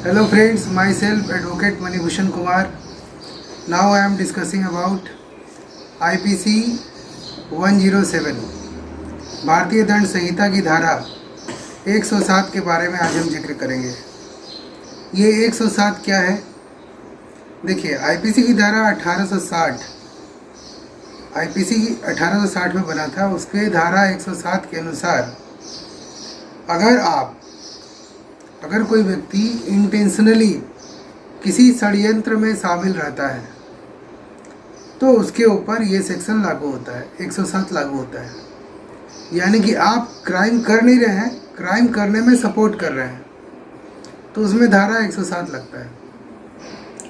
Hello friends, myself Advocate Manibhushan Kumar. Now I am discussing about IPC 107 भारतीय दंड संहिता की धारा 107 के बारे में आज हम जिक्र करेंगे। ये 107 क्या है? देखिए, आईपीसी की धारा 1860 में बना था। उसके धारा 107 के अनुसार अगर कोई व्यक्ति इंटेंशनली किसी षड्यंत्र में शामिल रहता है तो उसके ऊपर ये सेक्शन लागू होता है, 107 लागू होता है। यानी कि आप क्राइम कर नहीं रहे हैं, क्राइम करने में सपोर्ट कर रहे हैं, तो उसमें धारा 107 लगता है।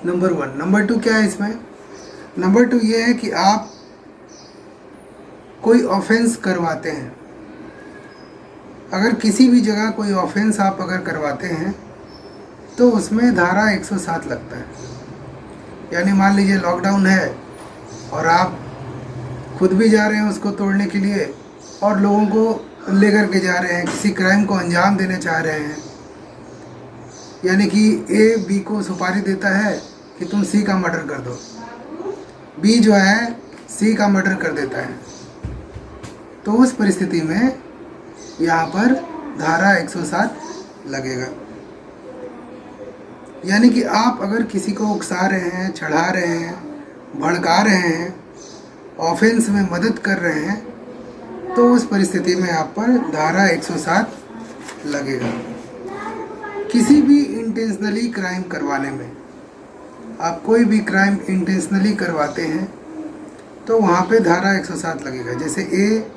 नंबर 1। नंबर 2 क्या है इसमें? नंबर 2 ये है कि आप कोई ऑफेंस करवाते हैं। अगर किसी भी जगह कोई ऑफेंस आप अगर करवाते हैं तो उसमें धारा 107 लगता है। यानी मान लीजिए लॉकडाउन है और आप खुद भी जा रहे हैं उसको तोड़ने के लिए और लोगों को लेकर के जा रहे हैं, किसी क्राइम को अंजाम देने चाह रहे हैं। यानी कि ए बी को सुपारी देता है कि तुम सी का मर्डर कर दो, बी जो है सी का मर्डर कर देता है, तो उस परिस्थिति में यहाँ पर धारा 107 लगेगा। यानी कि आप अगर किसी को उकसा रहे हैं, चढ़ा रहे हैं, भड़का रहे हैं, ऑफेंस में मदद कर रहे हैं, तो उस परिस्थिति में आप पर धारा 107 लगेगा। किसी भी इंटेंशनली क्राइम करवाने में, आप कोई भी क्राइम इंटेंशनली करवाते हैं तो वहाँ पे धारा 107 लगेगा। जैसे ए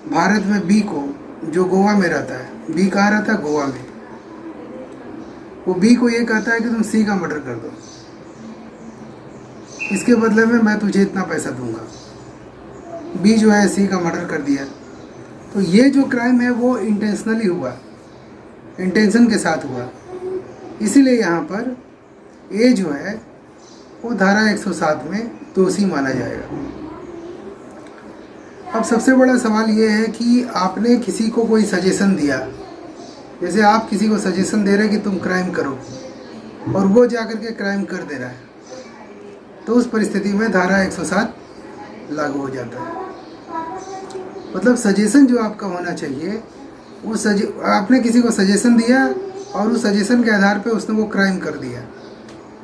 भारत में बी को, जो गोवा में रहता है, बी कहाँ रहता है? गोवा में। वो बी को ये कहता है कि तुम सी का मर्डर कर दो, इसके बदले में मैं तुझे इतना पैसा दूंगा। बी जो है सी का मर्डर कर दिया, तो ये जो क्राइम है वो इंटेंशनली हुआ, इंटेंशन के साथ हुआ। इसीलिए यहाँ पर ए जो है वो धारा 107 में दोषी माना जाएगा। अब सबसे बड़ा सवाल ये है कि आपने किसी को कोई सजेशन दिया, जैसे आप किसी को सजेशन दे रहे हैं कि तुम क्राइम करो और वो जाकर के क्राइम कर दे रहा है, तो उस परिस्थिति में धारा 107 लागू हो जाता है। मतलब सजेशन जो आपका होना चाहिए, आपने किसी को सजेशन दिया और उस सजेशन के आधार पे उसने वो क्राइम कर दिया,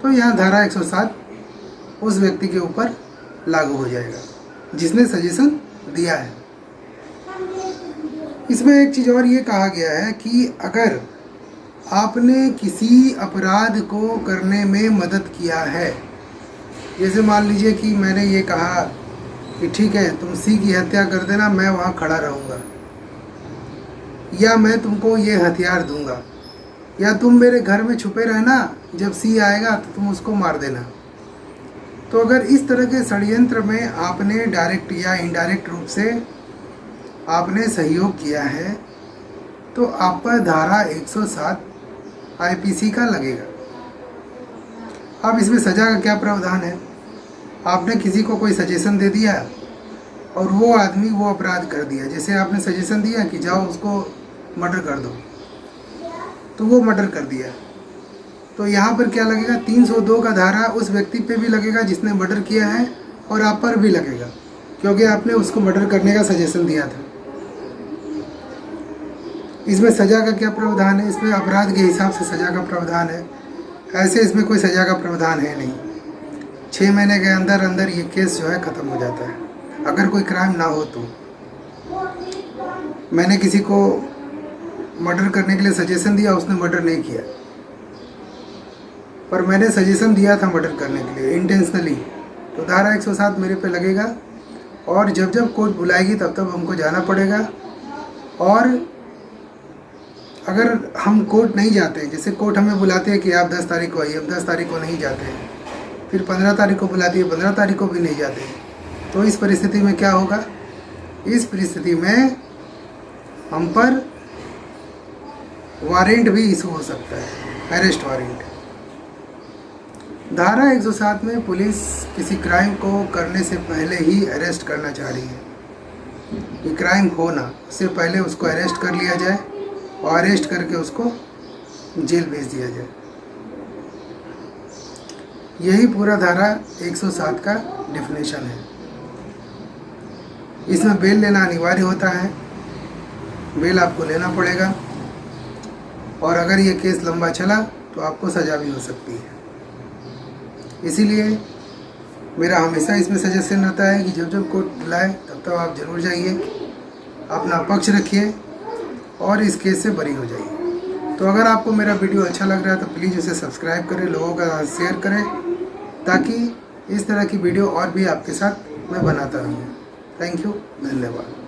तो यहाँ धारा 107 उस व्यक्ति के ऊपर लागू हो जाएगा जिसने सजेशन दिया है। इसमें एक चीज़ और ये कहा गया है कि अगर आपने किसी अपराध को करने में मदद किया है, जैसे मान लीजिए कि मैंने ये कहा कि ठीक है तुम सी की हत्या कर देना, मैं वहाँ खड़ा रहूँगा, या मैं तुमको ये हथियार दूंगा, या तुम मेरे घर में छुपे रहना, जब सी आएगा तो तुम उसको मार देना। तो अगर इस तरह के षड्यंत्र में आपने डायरेक्ट या इनडायरेक्ट रूप से आपने सहयोग किया है तो आप पर धारा 107 आईपीसी का लगेगा। अब इसमें सज़ा का क्या प्रावधान है? आपने किसी को कोई सजेशन दे दिया और वो आदमी वो अपराध कर दिया। जैसे आपने सजेशन दिया कि जाओ उसको मर्डर कर दो, तो वो मर्डर कर दिया, तो यहाँ पर क्या लगेगा? 302 का धारा उस व्यक्ति पे भी लगेगा जिसने मर्डर किया है और आप पर भी लगेगा, क्योंकि आपने उसको मर्डर करने का सजेशन दिया था। इसमें सज़ा का क्या प्रावधान है? इसमें अपराध के हिसाब से सज़ा का प्रावधान है। ऐसे इसमें कोई सज़ा का प्रावधान है नहीं। 6 महीने के अंदर अंदर ये केस जो है ख़त्म हो जाता है, अगर कोई क्राइम ना हो तो। मैंने किसी को मर्डर करने के लिए सजेशन दिया, उसने मर्डर नहीं किया, पर मैंने सजेशन दिया था मर्डर करने के लिए इंटेंशनली, तो धारा 107 मेरे पे लगेगा। और जब जब कोर्ट बुलाएगी तब तब हमको जाना पड़ेगा। और अगर हम कोर्ट नहीं जाते हैं, जैसे कोर्ट हमें बुलाते हैं कि आप 10 तारीख को आइए, हम 10 तारीख को नहीं जाते हैं, फिर 15 तारीख को बुलाती है, 15 तारीख को भी नहीं जाते हैं, तो इस परिस्थिति में क्या होगा? इस परिस्थिति में हम पर वारंट भी इशू हो सकता है, अरेस्ट वारंट। धारा 107 में पुलिस किसी क्राइम को करने से पहले ही अरेस्ट करना चाह रही है कि क्राइम होना उससे पहले उसको अरेस्ट कर लिया जाए और अरेस्ट करके उसको जेल भेज दिया जाए। यही पूरा धारा 107 का डेफिनेशन है। इसमें बेल लेना अनिवार्य होता है, बेल आपको लेना पड़ेगा, और अगर ये केस लंबा चला तो आपको सज़ा भी हो सकती है। इसीलिए मेरा हमेशा इसमें सजेशन रहता है कि जब जब कोर्ट बुलाए तब तक आप ज़रूर जाइए, अपना पक्ष रखिए और इस केस से बरी हो जाइए। तो अगर आपको मेरा वीडियो अच्छा लग रहा है तो प्लीज़ उसे सब्सक्राइब करें, लोगों का शेयर करें, ताकि इस तरह की वीडियो और भी आपके साथ मैं बनाता रहूँ। थैंक यू, धन्यवाद।